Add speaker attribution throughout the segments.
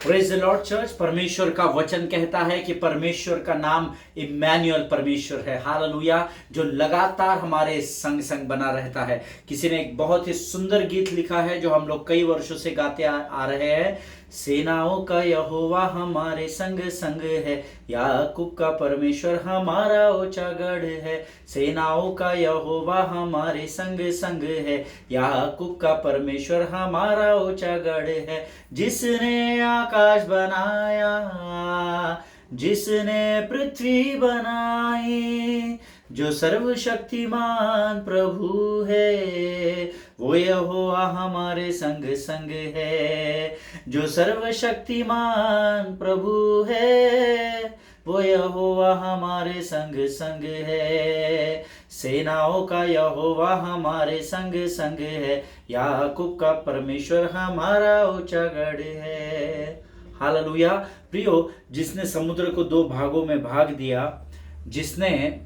Speaker 1: Praise the Lord church. परमेश्वर का वचन कहता है कि परमेश्वर का नाम इम्मैनुअल परमेश्वर है। हालेलुया, जो लगातार हमारे संग संग बना रहता है। किसी ने एक बहुत ही सुंदर गीत लिखा है जो हम लोग कई वर्षों से गाते आ रहे हैं। सेनाओं का यहोवा हमारे संग संग है, याकूब का परमेश्वर हमारा ऊंचा गढ़ है। सेनाओं का यहोवा हमारे संग संग है, याकूब का परमेश्वर हमारा ऊंचा गढ़ है। जिसने आकाश बनाया, जिसने पृथ्वी बनाई, जो सर्वशक्तिमान प्रभु है, वो यहोवा हमारे संग संग है। जो सर्वशक्तिमान प्रभु है, वो यहोवा हमारे संग संग है। सेनाओं का यहोवा हमारे संग संग है, याकूब का परमेश्वर हमारा ऊंचा गढ़ है। हालेलुया। प्रियो, जिसने समुद्र को दो भागों में भाग दिया, जिसने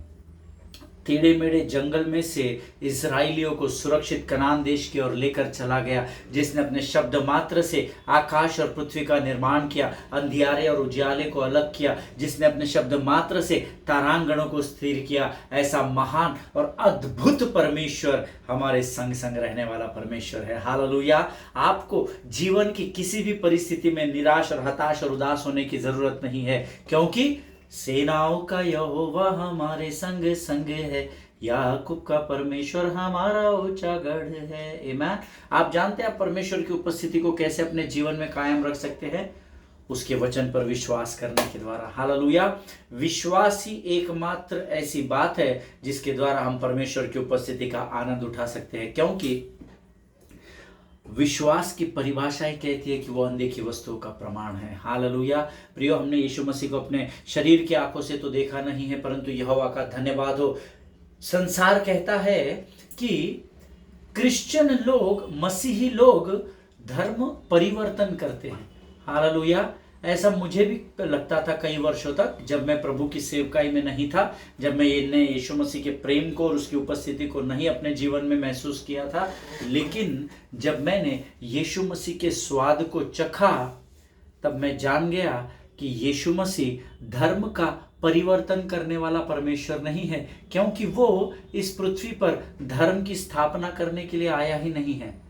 Speaker 1: टेढ़े मेढ़े जंगल में से इजराइलियों को सुरक्षित कनान देश की ओर लेकर चला गया, जिसने अपने शब्द मात्र से आकाश और पृथ्वी का निर्माण किया, अंधियारे और उजाले को अलग किया, जिसने अपने शब्द मात्र से तारांगणों को स्थिर किया, ऐसा महान और अद्भुत परमेश्वर हमारे संग संग रहने वाला परमेश्वर है। हालेलुया। आपको जीवन की किसी भी परिस्थिति में निराश और हताश और उदास होने की जरूरत नहीं है, क्योंकि सेनाओं का यहोवा हमारे संग संग है, याकूब का परमेश्वर हमारा ऊंचा गढ़ है। आमीन। आप जानते हैं आप परमेश्वर की उपस्थिति को कैसे अपने जीवन में कायम रख सकते हैं? उसके वचन पर विश्वास करने के द्वारा। हालेलुया। विश्वास ही एकमात्र ऐसी बात है जिसके द्वारा हम परमेश्वर की उपस्थिति का आनंद उठा सकते हैं, क्योंकि विश्वास की परिभाषा ही कहती है कि वो अनदेखी वस्तुओं का प्रमाण है। हालेलुया। प्रियो, हमने यीशु मसीह को अपने शरीर की आंखों से तो देखा नहीं है, परंतु यहोवा का धन्यवाद हो, संसार कहता है कि क्रिश्चियन लोग, मसीही लोग धर्म परिवर्तन करते हैं। हालेलुया। ऐसा मुझे भी लगता था कई वर्षों तक, जब मैं प्रभु की सेवकाई में नहीं था, जब मैं यीशु मसीह के प्रेम को और उसकी उपस्थिति को नहीं अपने जीवन में महसूस किया था। लेकिन जब मैंने यीशु मसीह के स्वाद को चखा, तब मैं जान गया कि यीशु मसीह धर्म का परिवर्तन करने वाला परमेश्वर नहीं है, क्योंकि वो इस पृथ्वी पर धर्म की स्थापना करने के लिए आया ही नहीं है।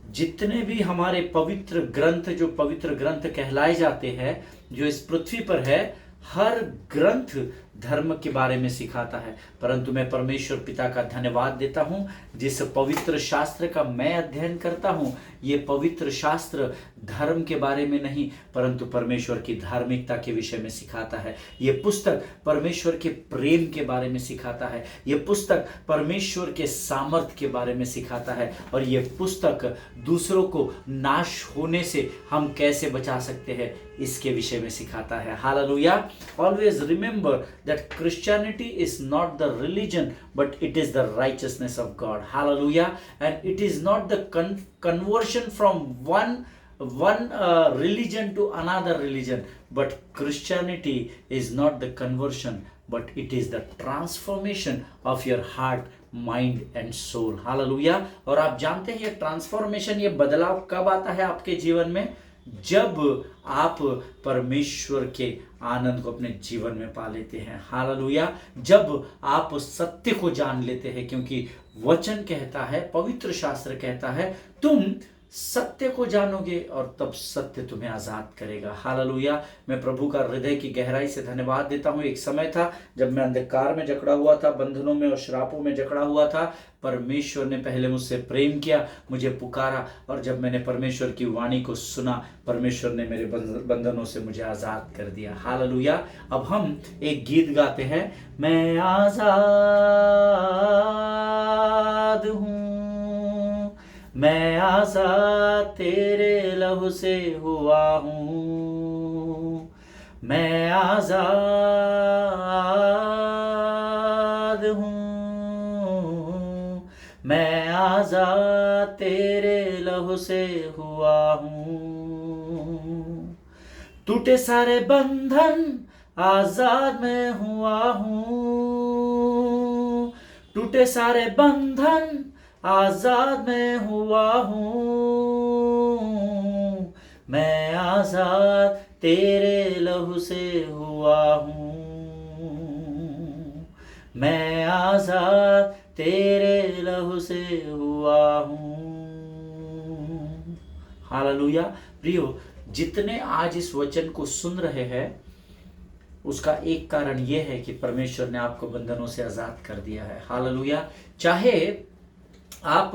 Speaker 1: जितने भी हमारे पवित्र ग्रंथ, जो पवित्र ग्रंथ कहलाए जाते हैं, जो इस पृथ्वी पर है, हर ग्रंथ धर्म के बारे में सिखाता है। परंतु मैं परमेश्वर पिता का धन्यवाद देता हूं, जिस पवित्र शास्त्र का मैं अध्ययन करता हूं, ये पवित्र शास्त्र धर्म के बारे में नहीं, परंतु परमेश्वर की धार्मिकता के विषय में सिखाता है। ये पुस्तक परमेश्वर के प्रेम के बारे में सिखाता है। ये पुस्तक परमेश्वर के सामर्थ्य के बारे में सिखाता है। और ये पुस्तक दूसरों को नाश होने से हम कैसे बचा सकते हैं, इसके विषय में सिखाता है। Hallelujah. Always remember that Christianity is not the religion, but it is the righteousness of God. Hallelujah. And it is not the conversion from one religion to another religion, but Christianity is not the conversion, but it is the transformation of your heart, mind and soul. Hallelujah. और आप जानते हैं ये transformation, ये बदलाव कब आता है आपके जीवन में? जब आप परमेश्वर के आनंद को अपने जीवन में पा लेते हैं। हालेलुया। जब आप सत्य को जान लेते हैं, क्योंकि वचन कहता है, पवित्र शास्त्र कहता है, तुम सत्य को जानोगे और तब सत्य तुम्हें आजाद करेगा। हालेलुया। मैं प्रभु का हृदय की गहराई से धन्यवाद देता हूँ। एक समय था जब मैं अंधकार में जकड़ा हुआ था, बंधनों में और श्रापों में जकड़ा हुआ था। परमेश्वर ने पहले मुझसे प्रेम किया, मुझे पुकारा, और जब मैंने परमेश्वर की वाणी को सुना, परमेश्वर ने मेरे बंधनों से मुझे आजाद कर दिया। हालेलुया। अब हम एक गीत गाते हैं, मैं आजाद हूँ, मैं आजाद तेरे लहू से हुआ हूँ, मैं आजाद हूँ, मैं आजाद तेरे लहू से हुआ हूँ। टूटे सारे बंधन आजाद मैं हुआ हूँ, टूटे सारे बंधन आजाद मैं हुआ हूँ, मैं आजाद तेरे लहू से हुआ हूँ, मैं आजाद तेरे लहू से हुआ हूँ। हालेलुया। प्रियो, जितने आज इस वचन को सुन रहे हैं उसका एक कारण यह है कि परमेश्वर ने आपको बंधनों से आजाद कर दिया है। हालेलुया। चाहे आप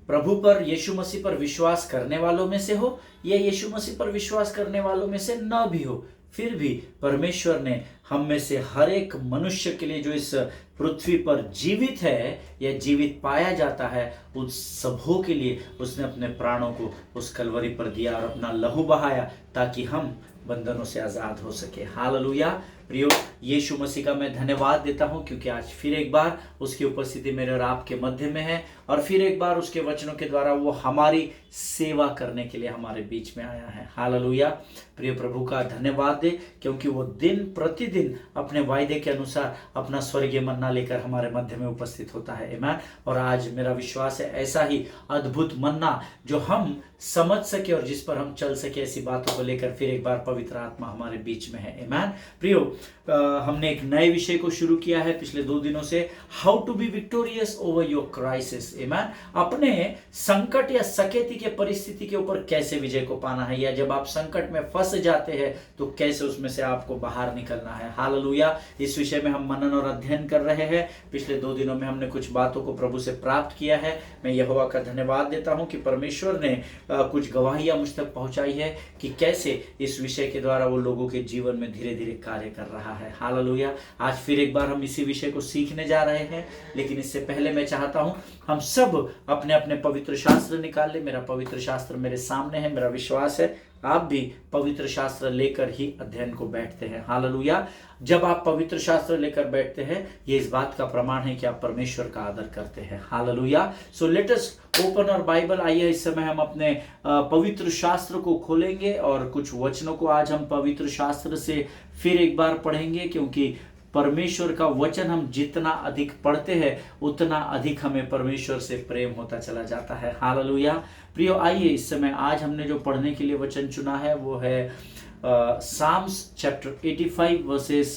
Speaker 1: प्रभु पर, यीशु मसीह पर विश्वास करने वालों में से हो या यीशु मसीह पर विश्वास करने वालों में से न भी हो, फिर भी परमेश्वर ने हम में से हर एक मनुष्य के लिए जो इस पृथ्वी पर जीवित है या जीवित पाया जाता है, उन सबों के लिए उसने अपने प्राणों को उस कलवरी पर दिया और अपना लहू बहाया ताकि हम बंधनों से आजाद हो सके। हालेलुया। प्रियो, यीशु मसीह का मैं धन्यवाद देता हूं क्योंकि आज फिर एक बार उसकी उपस्थिति मेरे और आपके मध्य में है और फिर एक बार उसके वचनों के द्वारा वो हमारी सेवा करने के लिए हमारे बीच में आया है। हालेलुया। प्रिय प्रभु का धन्यवाद दे क्योंकि वो दिन प्रतिदिन अपने वायदे के अनुसार अपना स्वर्गीय मन्ना लेकर हमारे मध्य में उपस्थित होता है। आमीन। और आज मेरा विश्वास है ऐसा ही अद्भुत मन्ना जो हम समझ सके और जिस पर हम चल सके, ऐसी बातों को लेकर फिर एक बार पवित्र आत्मा हमारे बीच में है। आमीन। प्रियो, हमने एक नए विषय को शुरू किया है पिछले 2 दिनों से, how to be victorious over your crisis. आमीन। अपने संकट या सकेती के परिस्थिति के ऊपर कैसे विजय को पाना है, या जब आप संकट में फंस जाते हैं तो कैसे उसमें से आपको बाहर निकलना है। हालेलुया। इस विषय में हम मनन और अध्ययन कर रहे हैं। पिछले 2 दिनों में हमने कुछ बातों को प्रभु से प्राप्त किया है। मैं यहोवा का धन्यवाद देता हूं कि परमेश्वर ने कुछ गवाहियां मुझ तक पहुंचाई है कि कैसे इस विषय के द्वारा वो लोगों के जीवन में धीरे धीरे कार्य कर रहा है। हालेलुया। आज फिर एक बार हम इसी विषय को सीखने जा रहे हैं, लेकिन इससे पहले मैं चाहता हूं हम सब अपने अपने पवित्र शास्त्र निकाल ले। मेरा पवित्र शास्त्र मेरे सामने है। मेरा विश्वास है आप भी पवित्र शास्त्र लेकर ही अध्ययन को बैठते हैं। हालेलुया। जब आप पवित्र शास्त्र लेकर बैठते हैं, ये इस बात का प्रमाण है कि आप परमेश्वर का आदर करते हैं। हालेलुया। सो लेट अस ओपन और बाइबल। आइए इस समय हम अपने पवित्र शास्त्र को खोलेंगे और कुछ वचनों को आज हम पवित्र शास्त्र से फिर एक बार पढ़ेंगे, क्योंकि परमेश्वर का वचन हम जितना अधिक पढ़ते हैं उतना अधिक हमें परमेश्वर से प्रेम होता चला जाता है। हालेलुया। प्रियो, आइए इस समय आज हमने जो पढ़ने के लिए वचन चुना है वो है Psalms chapter 85 verses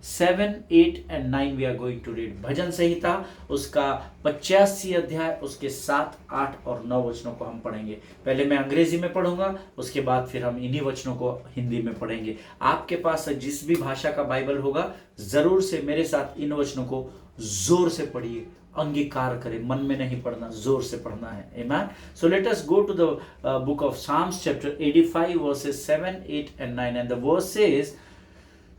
Speaker 1: 7, 8 and 9 we are going to read। भजन संहिता उसका 85 अध्याय उसके 7, 8 और 9 वचनों को हम पढ़ेंगे। पहले मैं अंग्रेजी में पढ़ूंगा, उसके बाद फिर हम इन्हीं वचनों को हिंदी में पढ़ेंगे। आपके पास जिस भी भाषा का बाइबल होगा जरूर से मेरे साथ इन वचनों को जोर से पढ़िए, अंगीकार करें, मन में नहीं पढ़ना, जोर से पढ़ना है। आमीन। So let us go to the book of Psalms chapter 85 verses 7, 8 and 9 and the verse says,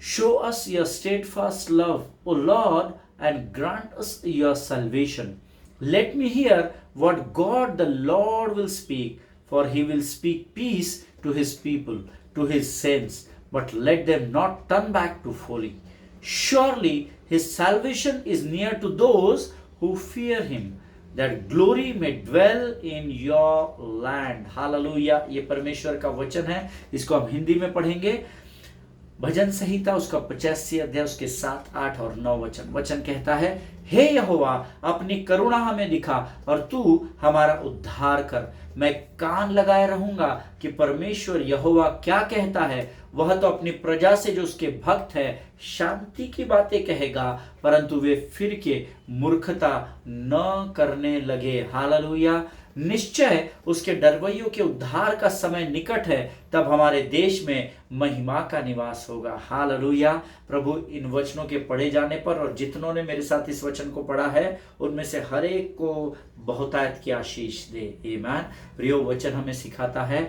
Speaker 1: show us your steadfast love, O Lord, and grant us your salvation. Let me hear what God the Lord will speak, for he will speak peace to his people, to his saints, but let them not turn back to folly. Surely his salvation is near to those who fear him, that glory may dwell in your land। Hallelujah. ये परमेश्वर का वचन है, इसको हम हिंदी में पढ़ेंगे। भजन संहिता उसका 85 अध्याय उसके 7, 8 और 9 वचन कहता है, हे यहोवा, अपनी करुणा हमें दिखा और तू हमारा उद्धार कर। मैं कान लगाए रहूंगा कि परमेश्वर यहोवा क्या कहता है। वह तो अपनी प्रजा से जो उसके भक्त है शांति की बातें कहेगा, परंतु वे फिर के मूर्खता न करने लगे। हालेलुया। निश्चय उसके डरवैयों के उद्धार का समय निकट है, तब हमारे देश में महिमा का निवास होगा। हालेलुया। प्रभु इन वचनों के पढ़े जाने पर और जितनों ने मेरे साथ इस वचन को पढ़ा है उनमें से हर एक को बहुतायत की आशीष दे। आमीन। प्रियो, वचन हमें सिखाता है,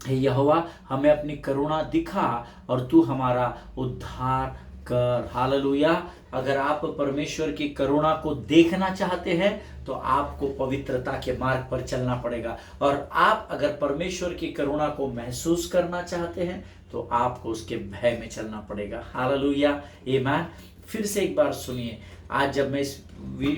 Speaker 1: हे यहोवा, हमें अपनी करुणा दिखा और तू हमारा उद्धार कर। हालेलुया। अगर आप परमेश्वर की करुणा को देखना चाहते हैं तो आपको पवित्रता के मार्ग पर चलना पड़ेगा, और आप अगर परमेश्वर की करुणा को महसूस करना चाहते हैं तो आपको उसके भय में चलना पड़ेगा। हालेलुया। आमीन। फिर से एक बार सुनिए, आज जब मैं इस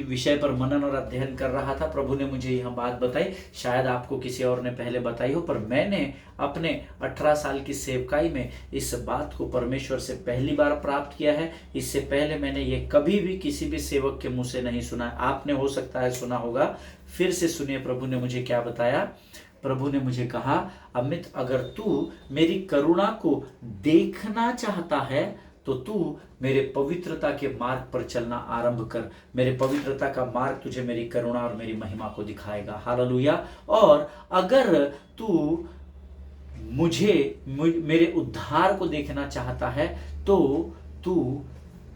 Speaker 1: विषय पर मनन और अध्ययन कर रहा था, प्रभु ने मुझे यह बात बताई, शायद आपको किसी और ने पहले बताई हो, पर मैंने अपने 18 साल की सेवकाई में इस बात को परमेश्वर से पहली बार प्राप्त किया है। इससे पहले मैंने ये कभी भी किसी भी सेवक के मुंह से नहीं सुना। आपने हो सकता है सुना होगा, फिर से सुनिए प्रभु ने मुझे क्या बताया। प्रभु ने मुझे कहा, अमित अगर तू मेरी करुणा को देखना चाहता है तो तू मेरे पवित्रता के मार्ग पर चलना आरंभ कर। मेरे पवित्रता का मार्ग तुझे मेरी करुणा और मेरी महिमा को दिखाएगा। हालेलुया। और अगर तू मेरे उद्धार को देखना चाहता है तो तू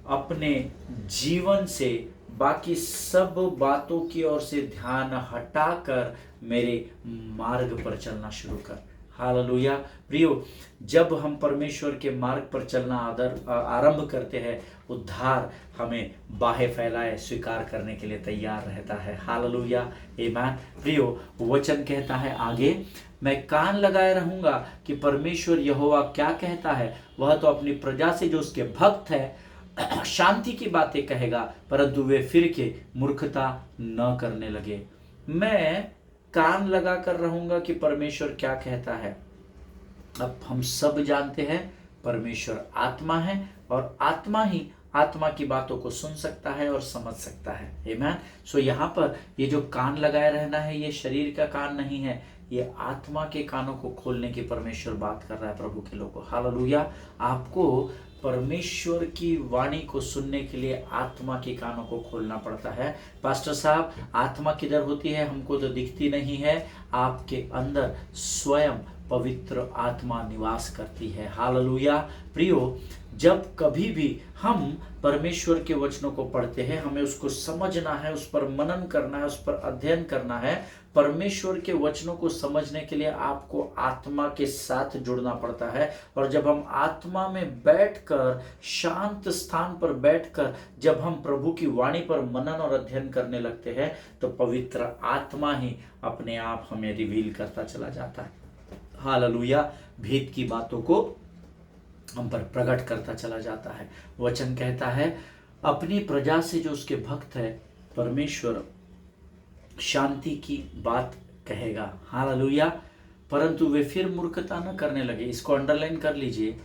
Speaker 1: अपने जीवन से बाकी सब बातों की ओर से ध्यान हटाकर मेरे मार्ग पर चलना शुरू कर। हालेलुया। प्रियो, जब हम परमेश्वर के मार्ग पर चलना आरंभ करते हैं, उद्धार हमें बाहें फैलाए स्वीकार करने के लिए तैयार रहता है। हालेलुया, आमीन। प्रियो, वचन कहता है आगे, मैं कान लगाए रहूंगा कि परमेश्वर यहोवा क्या कहता है। वह तो अपनी प्रजा से जो उसके भक्त है शांति की बातें कहेगा, परंतु वे फिर के मूर्खता न करने लगे। मैं कान लगा कर रहूंगा कि परमेश्वर क्या कहता है। अब हम सब जानते हैं परमेश्वर आत्मा है और आत्मा ही आत्मा की बातों को सुन सकता है और समझ सकता है। आमीन। सो यहाँ पर ये जो कान लगाए रहना है, ये शरीर का कान नहीं है, ये आत्मा के कानों को खोलने की परमेश्वर बात कर रहा है प्रभु के लोगों। हालेलुया। आपको परमेश्वर की वाणी को सुनने के लिए आत्मा के कानों को खोलना पड़ता है। पास्टर साहब, आत्मा किधर होती है? हमको तो दिखती नहीं है। आपके अंदर स्वयं पवित्र आत्मा निवास करती है। हालेलुया। प्रियो, जब कभी भी हम परमेश्वर के वचनों को पढ़ते हैं, हमें उसको समझना है, उस पर मनन करना है, उस पर अध्ययन करना है। परमेश्वर के वचनों को समझने के लिए आपको आत्मा के साथ जुड़ना पड़ता है। और जब हम आत्मा में बैठकर, शांत स्थान पर बैठकर जब हम प्रभु की वाणी पर मनन और अध्ययन करने लगते हैं, तो पवित्र आत्मा ही अपने आप हमें रिवील करता चला जाता है। हालेलुया। भेद की बातों को हम पर प्रकट करता चला जाता है। वचन कहता है, अपनी प्रजा से जो उसके भक्त है, परमेश्वर शांति की बात कहेगा। हालेलुया। परंतु वे फिर मूर्खता न करने लगे। इसको अंडरलाइन कर लीजिए।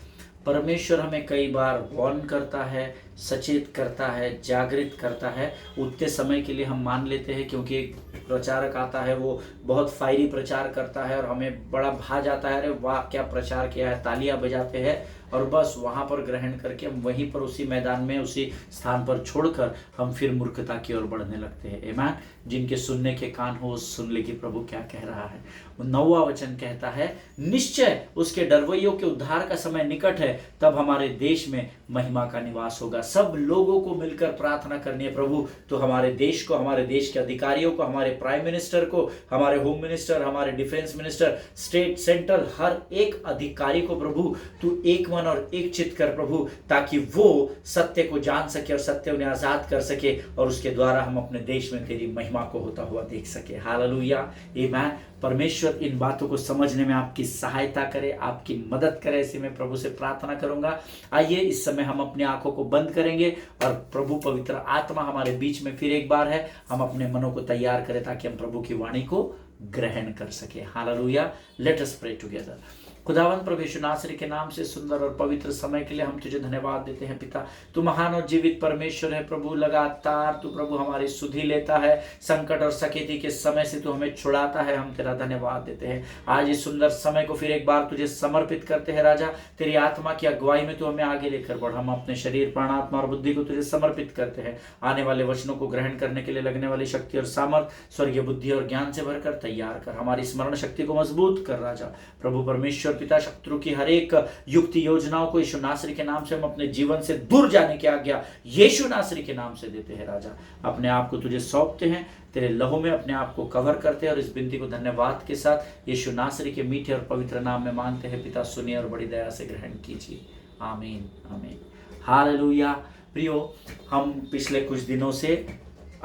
Speaker 1: परमेश्वर हमें कई बार वार्न करता है, सचेत करता है, जागृत करता है। उतने समय के लिए हम मान लेते हैं, क्योंकि एक प्रचारक आता है, वो बहुत फायरी प्रचार करता है और हमें बड़ा भा जाता है, अरे वाह क्या प्रचार किया है, तालियां बजाते हैं और बस वहां पर ग्रहण करके हम वहीं पर उसी मैदान में, उसी स्थान पर छोड़कर हम फिर मूर्खता की ओर बढ़ने लगते हैं। आमीन। जिनके सुनने के कान हो सुन ले कि प्रभु क्या कह रहा है। 9वां वचन कहता है, निश्चय उसके डरवैयों के उद्धार का समय निकट है, तब हमारे देश में महिमा का निवास होगा। सब लोगों को मिलकर प्रार्थना करनी है, प्रभु तो हमारे देश को, हमारे देश के अधिकारियों को, हमारे प्राइम मिनिस्टर को, हमारे होम मिनिस्टर, हमारे डिफेंस मिनिस्टर, स्टेट, सेंट्रल, हर एक अधिकारी को प्रभु तू एक मन और एक चित्त कर प्रभु, ताकि वो सत्य को जान सके और सत्य उन्हें आजाद कर सके और उसके द्वारा हम अपने देश में तेरी महिमा को होता हुआ देख सके। हालेलुया। आमीन। परमेश्वर इन बातों को समझने में आपकी सहायता करे, आपकी मदद करे, ऐसे मैं प्रभु से प्रार्थना करूंगा। आइए इस समय हम अपनी आंखों को बंद करेंगे और प्रभु पवित्र आत्मा हमारे बीच में फिर एक बार है, हम अपने मनों को तैयार करें ताकि हम प्रभु की वाणी को ग्रहण कर सके। Hallelujah. Let us pray together. खुदावंद प्रभु यीशु नासरी के नाम से सुंदर और पवित्र समय के लिए हम तुझे धन्यवाद देते हैं पिता। तू महान और जीवित परमेश्वर है प्रभु। लगातार तू प्रभु हमारी सुधि लेता है, संकट और सकेती के समय से तू हमें छुड़ाता है। हम तेरा धन्यवाद देते हैं। आज इस सुंदर समय को फिर एक बार तुझे समर्पित करते हैं राजा। तेरी आत्मा की अगुवाई में तू हमें आगे लेकर बढ़। हम अपने शरीर, प्राण, आत्मा और बुद्धि को तुझे समर्पित करते हैं। आने वाले वचनों को ग्रहण करने के लिए लगने वाली शक्ति और सामर्थ स्वर्गीय बुद्धि और ज्ञान से भरकर तैयार कर। हमारी स्मरण शक्ति को मजबूत कर राजा। प्रभु परमेश्वर पिता, शत्रु की हर एक युक्ति योजनाओं को यीशु नासरी के नाम से हम अपने जीवन से दूर जाने की आज्ञा यीशु नासरी के नाम से देते हैं राजा। अपने आप को तुझे सौंपते हैं, तेरे लहू में अपने आप को कवर करते हैं और इस विनती को धन्यवाद के साथ यीशु नासरी के मीठे और पवित्र नाम में मांगते हैं पिता। सुनिए और बड़ी दया से ग्रहण कीजिए। आमीन, आमीन। हालेलुया। प्रियो, हम पिछले कुछ दिनों से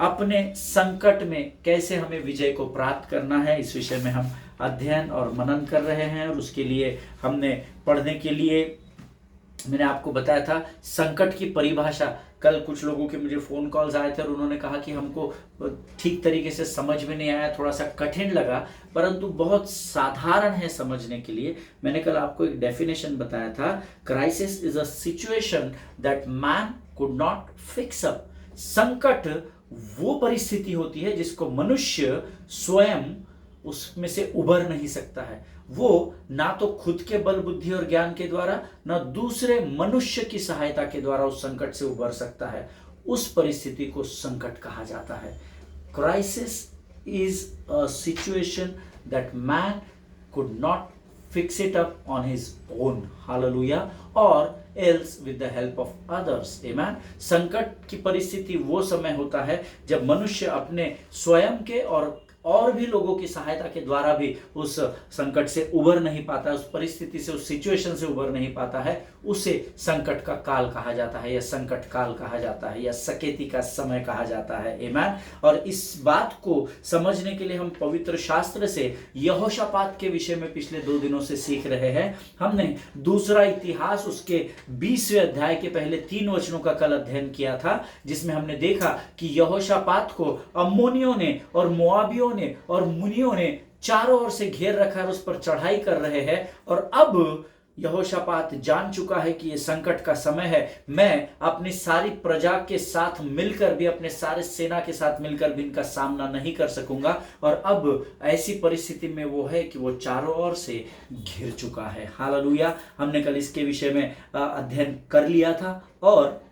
Speaker 1: अपने संकट में कैसे हमें विजय को प्राप्त करना है, इस विषय में हम अध्ययन और मनन कर रहे हैं। और उसके लिए हमने पढ़ने के लिए मैंने आपको बताया था संकट की परिभाषा। कल कुछ लोगों के मुझे फ़ोन कॉल्स आए थे और उन्होंने कहा कि हमको ठीक तरीके से समझ में नहीं आया, थोड़ा सा कठिन लगा, परंतु बहुत साधारण है समझने के लिए। मैंने कल आपको एक डेफिनेशन बताया था, crisis is a situation that man could not fix up. संकट वो परिस्थिति होती है जिसको मनुष्य स्वयं उसमें से उबर नहीं सकता है। वो ना तो खुद के बल बुद्धि और ज्ञान के द्वारा, ना दूसरे मनुष्य की सहायता के द्वारा उस संकट से उबर सकता है। उस परिस्थिति को संकट कहा जाता है। Crisis is a situation that man could not fix it up on his own, hallelujah, or else with the help of others, amen। संकट की परिस्थिति वो समय होता है जब मनुष्य अपने स्वयं के और भी लोगों की सहायता के द्वारा भी उस संकट से उबर नहीं पाता है, उस परिस्थिति से, उस सिचुएशन से उबर नहीं पाता है। उसे संकट का काल कहा जाता है, या संकट काल कहा जाता है, या सकेती का समय कहा जाता है, आमीन। और इस बात को समझने के लिए हम पवित्र शास्त्र से यहोशापात के विषय में पिछले 2 दिनों से सीख रहे हैं। हमने दूसरा इतिहास उसके 20वें अध्याय के पहले 3 वचनों का कल अध्ययन किया था, जिसमें हमने देखा कि यहोशापात को अम्मोनियों ने और मोआबियों ने और मुनियों ने चारों ओर से घेर रखा है, उस पर चढ़ाई कर रहे हैं। और अब यहोशापात जान चुका है कि यह संकट का समय है, मैं अपनी सारी प्रजा के साथ मिलकर भी, अपने सारे सेना के साथ मिलकर भी इनका सामना नहीं कर सकूंगा। और अब ऐसी परिस्थिति में वो है कि वो चारों ओर से घिर चुका है। हालेलुया। हमने कल इसके विषय में अध्ययन कर लिया था, और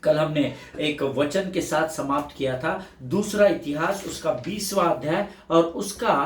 Speaker 1: कल हमने एक वचन के साथ समाप्त किया था। दूसरा इतिहास उसका 20वां अध्याय और उसका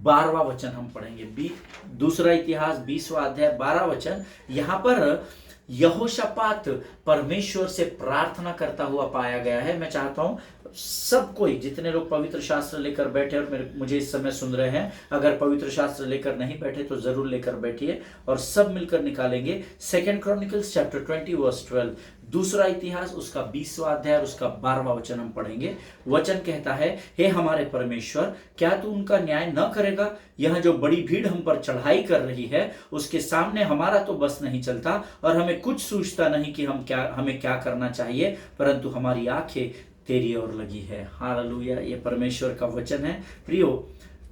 Speaker 1: 12वां वचन हम पढ़ेंगे। दूसरा इतिहास 20वां अध्याय 12 वचन। यहां पर यहोशापात परमेश्वर से प्रार्थना करता हुआ पाया गया है। मैं चाहता हूं सब कोई, जितने लोग पवित्र शास्त्र लेकर बैठे और मुझे इस समय सुन रहे हैं, अगर पवित्र शास्त्र लेकर नहीं बैठे तो जरूर लेकर बैठिए और सब मिलकर निकालेंगे 2 क्रॉनिकल्स चैप्टर 20 वर्स 12। दूसरा इतिहास उसका 20वां अध्याय और उसका 12वां वचन हम पढ़ेंगे। वचन कहता है, हे हमारे परमेश्वर, क्या तू उनका न्याय न करेगा? यह जो बड़ी भीड़ हम पर चढ़ाई कर रही है, उसके सामने हमारा तो बस नहीं चलता और हमें कुछ सूझता नहीं कि हमें क्या करना चाहिए, परंतु हमारी आंखें तेरी ओर लगी है। हालेलुया। ये परमेश्वर का वचन है। प्रियो,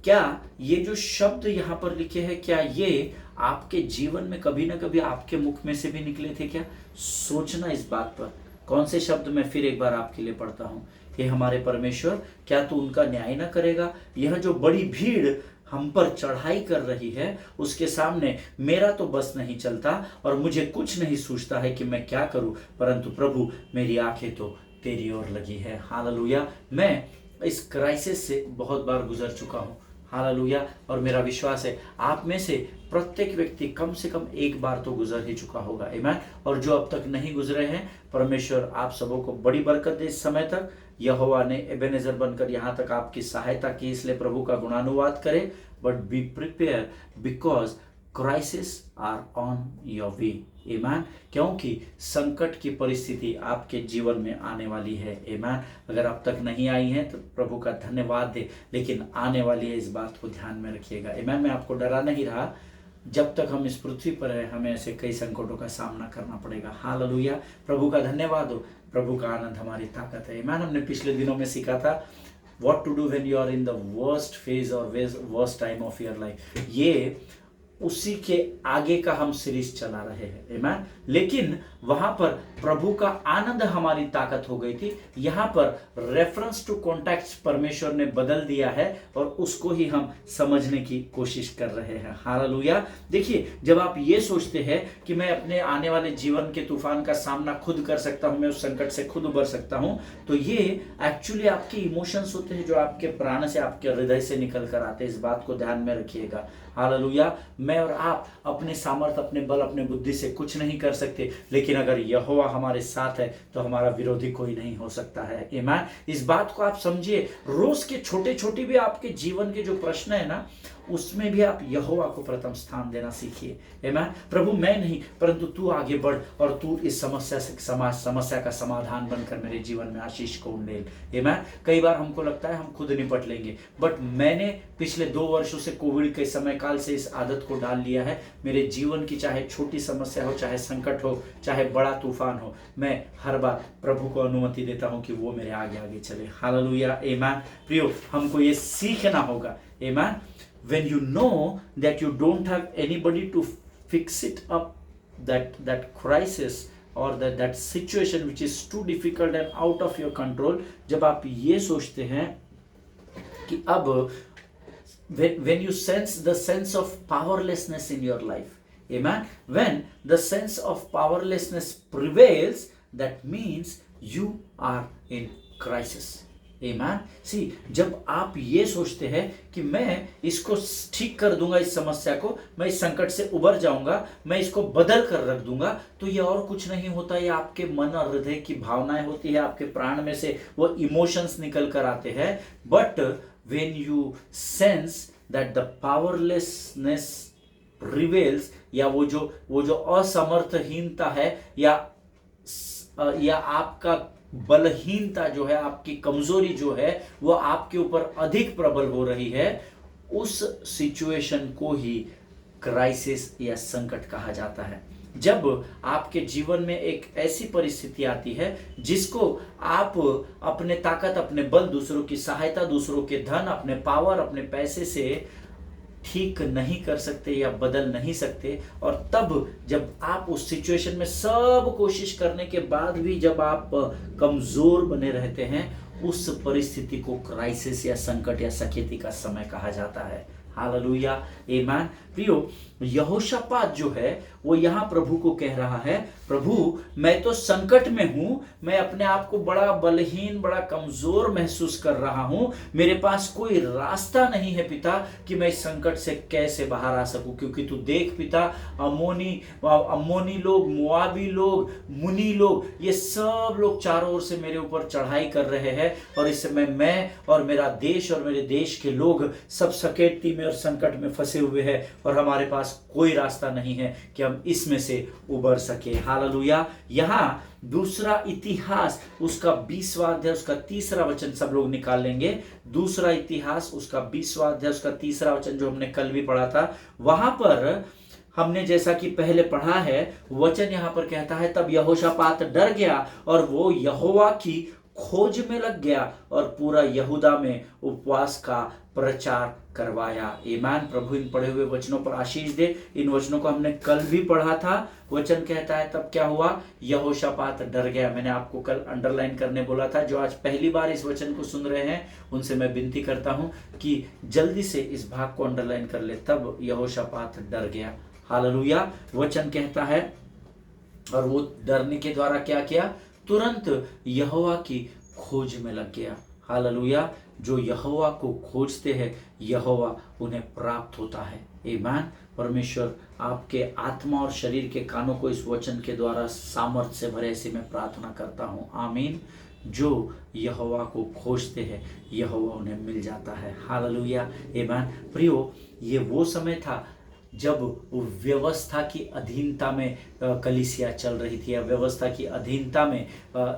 Speaker 1: क्या ये जो शब्द यहाँ पर लिखे हैं, क्या ये आपके जीवन में कभी ना कभी आपके मुख में से भी निकले थे क्या? सोचना इस बात पर। कौन से शब्द मैं फिर एक बार आपके लिए पढ़ता हूँ। हे हमारे परमेश्वर, क्या तू उनका न्याय ना करेगा? यह जो बड़ी भीड़ हम पर चढ़ाई कर रही है, उसके सामने मेरा तो बस नहीं चलता और मुझे कुछ नहीं सूझता है कि मैं क्या करूं, परंतु प्रभु मेरी आंखें तो तेरी ओर लगी है। हालेलुया। मैं इस क्राइसिस से बहुत बार गुजर चुका हूं। हालेलुया। और मेरा विश्वास है आप में से प्रत्येक व्यक्ति कम से कम एक बार तो गुजर ही चुका होगा, आमीन। और जो अब तक नहीं गुजरे हैं, परमेश्वर आप सबों को बड़ी बरकत दे। इस समय तक यहोवा ने एबेनेजर बनकर यहाँ तक आपकी सहायता की, इसलिए प्रभु का गुणानुवाद करें। But be prepare because crisis are on your way, आमीन। क्योंकि संकट की परिस्थिति आपके जीवन में आने वाली है, आमीन। अगर अब तक नहीं आई है तो प्रभु का धन्यवाद दे, लेकिन आने वाली है, इस बात को ध्यान में रखिएगा, आमीन। मैं आपको डरा नहीं रहा। जब तक हम इस पृथ्वी पर हैं, हमें ऐसे कई संकटों का सामना करना पड़ेगा। हालेलुया। प्रभु का धन्यवाद हो। प्रभु का आनंद हमारी ताकत है, आमीन। हमने पिछले दिनों में सीखा था what to do when you are in the worst phase और worst time of your life. ये उसी के आगे का हम सीरीज चला रहे हैं, आमीन। लेकिन वहां पर प्रभु का आनंद हमारी ताकत हो गई थी। यहां पर रेफरेंस टू कॉन्टेक्स्ट परमेश्वर ने बदल दिया है और उसको ही हम समझने की कोशिश कर रहे हैं। हालेलुया। देखिए, जब आप ये सोचते हैं कि मैं अपने आने वाले जीवन के तूफान का सामना खुद कर सकता हूं, मैं उस संकट से खुद उबर सकता हूं, तो ये एक्चुअली आपके इमोशंस होते हैं जो आपके प्राण से, आपके हृदय से निकल कर आते हैं। इस बात को ध्यान में रखिएगा। हालेलुया। मैं और आप अपने सामर्थ, अपने बल, अपने बुद्धि से कुछ नहीं कर सकते, लेकिन अगर यहोवा हमारे साथ है तो हमारा विरोधी कोई नहीं हो सकता है, आमीन। इस बात को आप समझिए। रोज के छोटे छोटे भी आपके जीवन के जो प्रश्न है ना, उसमें भी आप यहोवा को प्रथम स्थान देना सीखिए, आमीन। प्रभु मैं नहीं, परंतु तू आगे बढ़ और तू इस समस्या का समाधान बनकर मेरे जीवन में आशीष को उंडेल, आमीन। कई बार हमको लगता है हम खुद निपट लेंगे, बट मैंने पिछले 2 वर्षों से, कोविड के समय काल से इस आदत को डाल लिया है। मेरे जीवन की चाहे छोटी समस्या हो, चाहे संकट हो, चाहे बड़ा तूफान हो, मैं हर बार प्रभु को अनुमति देता हूं कि वो मेरे आगे आगे चले। हालेलुया, आमीन। प्रियो, हमको ये सीखना होगा, आमीन। When you know that you don't have anybody to fix it up, that crisis or that situation which is too difficult and out of your control, जब आप ये सोचते हैं कि अब when you sense the sense of powerlessness in your life, amen, when the sense of powerlessness prevails, that means you are in crisis, amen. सी, जब आप ये सोचते हैं कि मैं इसको ठीक कर दूंगा, इस समस्या को, मैं इस संकट से उबर जाऊंगा, मैं इसको बदल कर रख दूंगा, तो ये और कुछ नहीं होता, ये आपके मन और हृदय की भावनाएं होती है, आपके प्राण में से वो इमोशंस निकल कर आते हैं. But when you sense that the powerlessness prevails, या वो जो असमर्थहीनता है, या आपका बलहीनता जो है, आपकी कमजोरी जो है, वो आपके ऊपर अधिक प्रबल हो रही है, उस सिचुएशन को ही क्राइसिस या संकट कहा जाता है. जब आपके जीवन में एक ऐसी परिस्थिति आती है जिसको आप अपने ताकत, अपने बल, दूसरों की सहायता, दूसरों के धन, अपने पावर, अपने पैसे से ठीक नहीं कर सकते या बदल नहीं सकते, और तब जब आप उस सिचुएशन में सब कोशिश करने के बाद भी जब आप कमजोर बने रहते हैं, उस परिस्थिति को क्राइसिस या संकट या सकेती का समय कहा जाता है. हालेलुया, आमीन. प्रियो, यहोशापात जो है वो यहाँ प्रभु को कह रहा है, प्रभु मैं तो संकट में हूं, मैं अपने आप को बड़ा बलहीन, बड़ा कमजोर महसूस कर रहा हूं, मेरे पास कोई रास्ता नहीं है पिता कि मैं इस संकट से कैसे बाहर आ सकूं. क्योंकि तू देख पिता, अम्मोनी लोग, मुआबी लोग, मुनी लोग, ये सब लोग चारों ओर से मेरे ऊपर चढ़ाई कर रहे हैं, और इस समय मैं और मेरा देश और मेरे देश के लोग सब सकेती में और संकट में फंसे हुए हैं, और हमारे पास कोई रास्ता नहीं है कि हम इसमें से उबर सके. हालेलुया. यहाँ दूसरा इतिहास उसका 20वां अध्याय उसका 3रा वचन सब लोग निकाल लेंगे. दूसरा इतिहास उसका 20वां अध्याय उसका 3रा वचन जो हमने कल भी पढ़ा था, वहां पर हमने जैसा कि पहले पढ़ा है, वचन यहां पर कहता है, तब यहोशापात डर गया और वो यहोवा की खोज में लग गया और पूरा यहूदा में उपवास का प्रचार करवाया. ईमान. प्रभु इन पढ़े हुए वचनों पर आशीष दे. इन वचनों को हमने कल भी पढ़ा था. वचन कहता है तब क्या हुआ, यहोशापात डर गया. मैंने आपको कल अंडरलाइन करने बोला था. जो आज पहली बार इस वचन को सुन रहे हैं उनसे मैं विनती करता हूं कि जल्दी से इस भाग को अंडरलाइन कर ले. तब यहोशापात डर गया. हालेलुया. वचन कहता है, और वो डरने के द्वारा क्या किया, तुरंत यहोवा की खोज में लग गया. हालेलुया. जो यहोवा को खोजते हैं, यहोवा उन्हें प्राप्त होता है. आमीन. परमेश्वर आपके आत्मा और शरीर के कानों को इस वचन के द्वारा सामर्थ्य से भरे, ऐसी मैं प्रार्थना करता हूँ. आमीन. जो यहोवा को खोजते हैं, यहोवा उन्हें मिल जाता है. हालेलुया. आमीन. प्रियो, ये वो समय था जब व्यवस्था की अधीनता में कलीसिया चल रही थी, या व्यवस्था की अधीनता में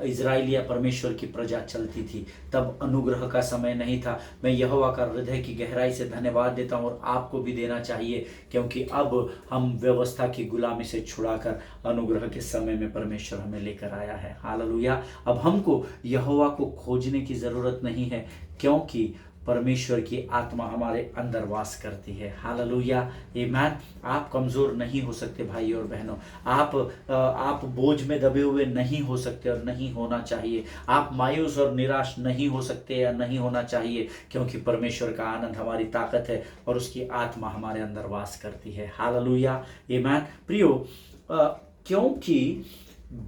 Speaker 1: इजराइल या परमेश्वर की प्रजा चलती थी. तब अनुग्रह का समय नहीं था. मैं यहोवा का हृदय की गहराई से धन्यवाद देता हूँ, और आपको भी देना चाहिए, क्योंकि अब हम व्यवस्था की गुलामी से छुड़ाकर अनुग्रह के समय में परमेश्वर हमें लेकर आया है. हालेलुया. अब हमको यहोवा को खोजने की जरूरत नहीं है, क्योंकि परमेश्वर की आत्मा हमारे अंदर वास करती है. हालेलुया. आमीन. आप कमजोर नहीं हो सकते भाई और बहनों. आप बोझ में दबे हुए नहीं हो सकते और नहीं होना चाहिए. आप मायूस और निराश नहीं हो सकते या नहीं होना चाहिए, क्योंकि परमेश्वर का आनंद हमारी ताकत है और उसकी आत्मा हमारे अंदर वास करती है. हालेलुया. आमीन. प्रियो, क्योंकि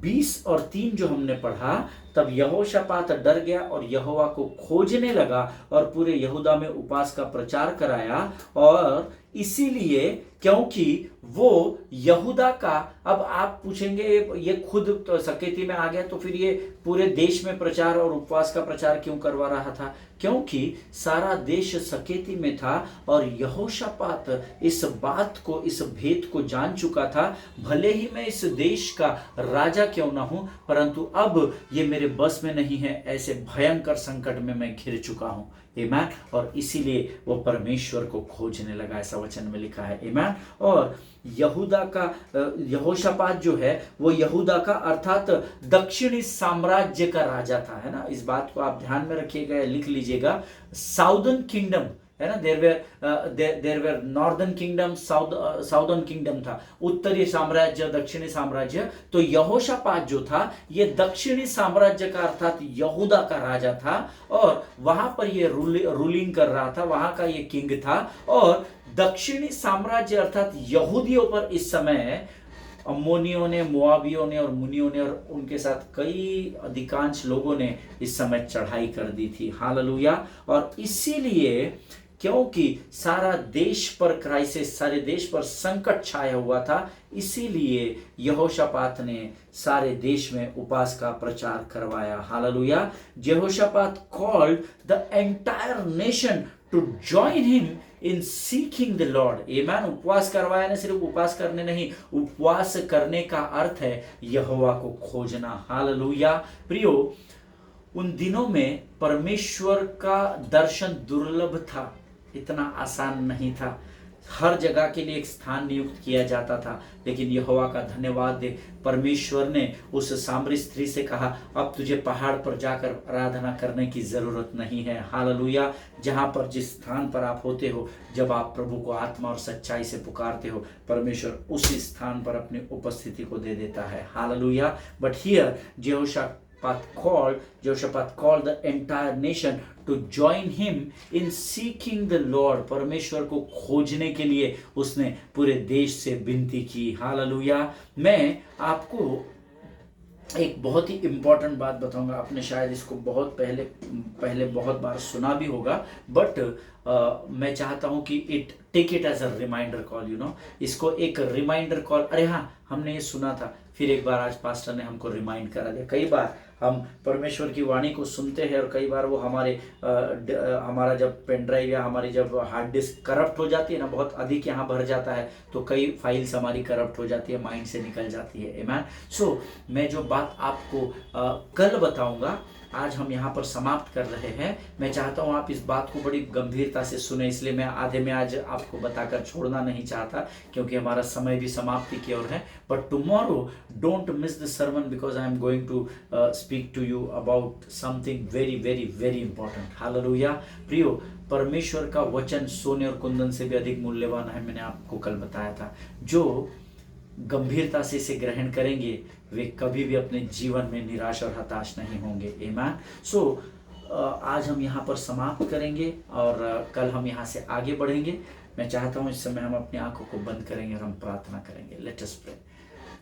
Speaker 1: 20 और 3 जो हमने पढ़ा, तब यहोशापात डर गया और यहोवा को खोजने लगा और पूरे यहूदा में उपवास का प्रचार कराया. और इसीलिए, क्योंकि वो यहूदा का, अब आप पूछेंगे ये खुद तो सकेती में आ गया, तो फिर ये पूरे देश में प्रचार और उपवास का प्रचार क्यों करवा रहा था? क्योंकि सारा देश सकेती में था और यहोशापात इस बात को, इस भेद को जान चुका था. भले ही मैं इस देश का राजा क्यों ना हूं, परंतु अब ये मेरे बस में नहीं है. ऐसे भयंकर संकट में मैं घिर चुका हूं. आमीन. और इसीलिए वो परमेश्वर को खोजने लगा, ऐसा वचन में लिखा है. आमीन. और यहूदा का, यहोशापात जो है वो यहूदा का अर्थात दक्षिणी साम्राज्य का राजा था, है ना. इस बात को आप ध्यान में रखिएगा, लिख लीजिएगा. साउदर्न किंगडम है ना, there were northern kingdom, southern kingdom था, उत्तरी साम्राज्य, दक्षिणी साम्राज्य। तो यहोशापात जो था ये दक्षिणी साम्राज्य का अर्थात यहूदा का राजा था और वहां पर ये रूलिंग कर रहा था, वहां का ये किंग था। और दक्षिणी साम्राज्य अर्थात यहूदियों पर इस समय अम्मोनियों ने, मोआबियों ने और मुनियों ने और उनके साथ कई अधिकांश लोगों ने इस समय चढ़ाई कर दी थी। हालेलुया। और इसीलिए क्योंकि सारा देश पर क्राइसिस, सारे देश पर संकट छाया हुआ था, इसीलिए यहोशापात ने सारे देश में उपवास का प्रचार करवाया। Hallelujah. Jehoshaphat called the entire nation to join him in seeking the Lord. Amen. उपवास करवाया ना, सिर्फ उपवास करने नहीं, उपवास करने का अर्थ है यहोवा को खोजना। हालेलुया। प्रियो, उन दिनों में परमेश्वर का दर्शन दुर्लभ था, इतना आसान नहीं था। हर जगह के लिए एक स्थान नियुक्त किया जाता था, लेकिन यहोवा का धन्यवाद दे, परमेश्वर ने उस सामरी स्त्री से कहा अब तुझे पहाड़ पर जाकर आराधना करने की जरूरत नहीं है। हालेलुया। जहां पर, जिस स्थान पर आप होते हो, जब आप प्रभु को आत्मा और सच्चाई से पुकारते हो, परमेश्वर उसी स्थान पर अपनी उपस्थिति को दे देता है। Hallelujah. But here Jehoshaphat called the entire nation to join him in seeking the Lord। परमेश्वर को खोजने के लिए उसने पूरे देश से विनती की। हालेलुया। मैं आपको एक बहुत ही इंपॉर्टेंट बात बताऊंगा, आपने शायद इसको बहुत पहले बहुत बार सुना भी होगा, बट मैं चाहता हूं कि take it as a reminder call, इसको एक रिमाइंडर कॉल। अरे हाँ, हमने ये सुना था, फिर एक बार आज पास्टर ने हमको रिमाइंड करा दिया। कई बार हम परमेश्वर की वाणी को सुनते हैं और कई बार वो हमारा जब पेन ड्राइव या हमारी जब हार्ड डिस्क करप्ट हो जाती है ना, बहुत अधिक यहाँ भर जाता है, तो कई फाइल्स हमारी करप्ट हो जाती है, माइंड से निकल जाती है। आमेन। सो मैं जो बात आपको कल बताऊंगा, आज हम यहाँ पर समाप्त कर रहे हैं। मैं चाहता हूँ आप इस बात को बड़ी गंभीरता से सुने, इसलिए मैं आधे में आज आपको बताकर छोड़ना नहीं चाहता, क्योंकि हमारा समय भी समाप्ति की ओर है। But tomorrow don't miss the sermon, because I am going to speak to you about something very very very important. Hallelujah. प्रियो, परमेश्वर का वचन सोने और कुंदन से भी अधिक मूल्यवान है, मैंने आपको कल बताया था। जो गंभीरता से इसे ग्रहण करेंगे वे कभी भी अपने जीवन में निराश और हताश नहीं होंगे। आमीन। सो आज हम यहाँ पर समाप्त करेंगे और कल हम यहाँ से आगे बढ़ेंगे। मैं चाहता हूँ इस समय हम अपनी आंखों को बंद करेंगे और हम प्रार्थना करेंगे। Let us pray.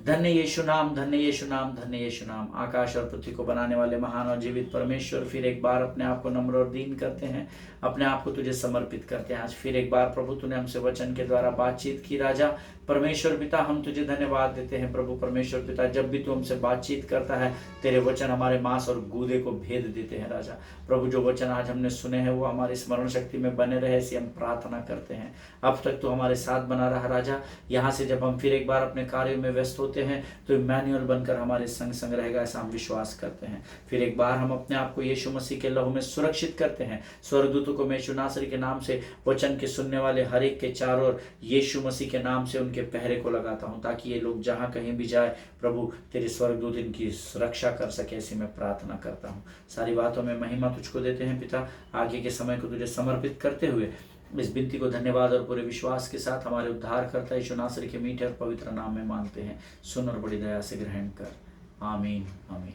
Speaker 1: धन्य यीशु नाम, धन्य यीशु नाम, धन्य यीशु नाम। आकाश और पृथ्वी को बनाने वाले महान और जीवित परमेश्वर, फिर एक बार अपने आप को नम्र और दीन करते हैं, अपने आप को तुझे समर्पित करते हैं। आज फिर एक बार प्रभु तूने हमसे वचन के द्वारा बातचीत की। राजा परमेश्वर पिता, हम तुझे धन्यवाद देते हैं। प्रभु परमेश्वर पिता, जब भी तू हमसे बातचीत करता है, तेरे वचन हमारे मांस और गूदे को भेद देते हैं। राजा प्रभु, जो वचन आज हमने सुने हैं वो हमारी स्मरण शक्ति में बने रहे, ऐसी हम प्रार्थना करते हैं। अब तक तो हमारे साथ बना रहा राजा, यहाँ से जब हम फिर एक बार अपने कार्यों में व्यस्त होते हैं तो इमैनुअल बनकर हमारे संग संग रहेगा, ऐसा हम विश्वास करते हैं। फिर एक बार हम अपने आप को यीशु मसीह के लहू में सुरक्षित करते हैं। स्वर्गदूतों को मैं यीशु नासरी के नाम से, वचन के सुनने वाले हर एक के चारों ओर यीशु मसीह के नाम से उनके पहरे को लगाता हूं, ताकि ये लोग जहां कहीं भी जाए प्रभु तेरे स्वर्गदूत इनकी सुरक्षा कर सके, ऐसी मैं प्रार्थना करता हूं। सारी बातों में महिमा तुझको देते हैं पिता। आगे के समय को तुझे समर्पित करते हुए इस विनती को धन्यवाद और पूरे विश्वास के साथ हमारे उद्धारकर्ता यीशु नासरी के मीठे और पवित्र नाम में मांगते हैं। सुन और बड़ी दया से ग्रहण कर। आमीन, आमीन।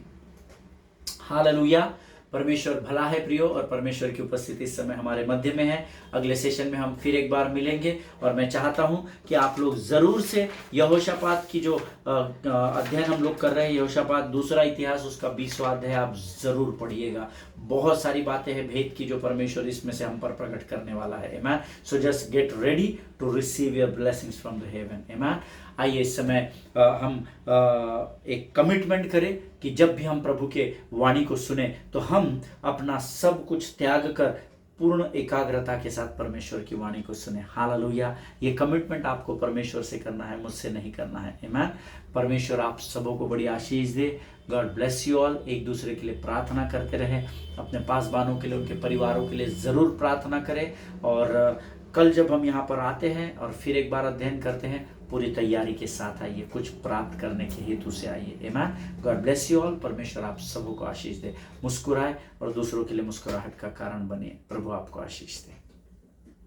Speaker 1: हालेलुया। परमेश्वर भला है प्रियो, और परमेश्वर की उपस्थिति इस समय हमारे मध्य में है। अगले सेशन में हम फिर एक बार मिलेंगे, और मैं चाहता हूं कि आप लोग जरूर से यहोशापात की जो अध्ययन हम लोग कर रहे हैं, यहोशापात दूसरा इतिहास उसका 20वां अध्याय आप जरूर पढ़िएगा। बहुत सारी बातें हैं भेद की जो परमेश्वर इसमें से हम पर प्रकट करने वाला है। Amen. So just get ready to receive your blessings from the heaven. Amen. आइए इस समय हम एक कमिटमेंट करें कि जब भी हम प्रभु के वाणी को सुने तो हम अपना सब कुछ त्याग कर पूर्ण एकाग्रता के साथ परमेश्वर की वाणी को सुने। हालेलुया। ये कमिटमेंट आपको परमेश्वर से करना है, मुझसे नहीं करना है। आमीन। परमेश्वर आप सबों को बड़ी आशीष दे। God bless you all. एक दूसरे के लिए प्रार्थना करते रहे, अपने पासबानों के लिए, उनके परिवारों के लिए जरूर प्रार्थना करें। और कल जब हम यहाँ पर आते हैं और फिर एक बार अध्ययन करते हैं, पूरी तैयारी के साथ आइए, कुछ प्राप्त करने के हेतु से आइए। आमीन। God bless you all. परमेश्वर आप सबों को आशीष दे। मुस्कुराए और दूसरों के लिए मुस्कुराहट का कारण बने। प्रभु आपको आशीष दे।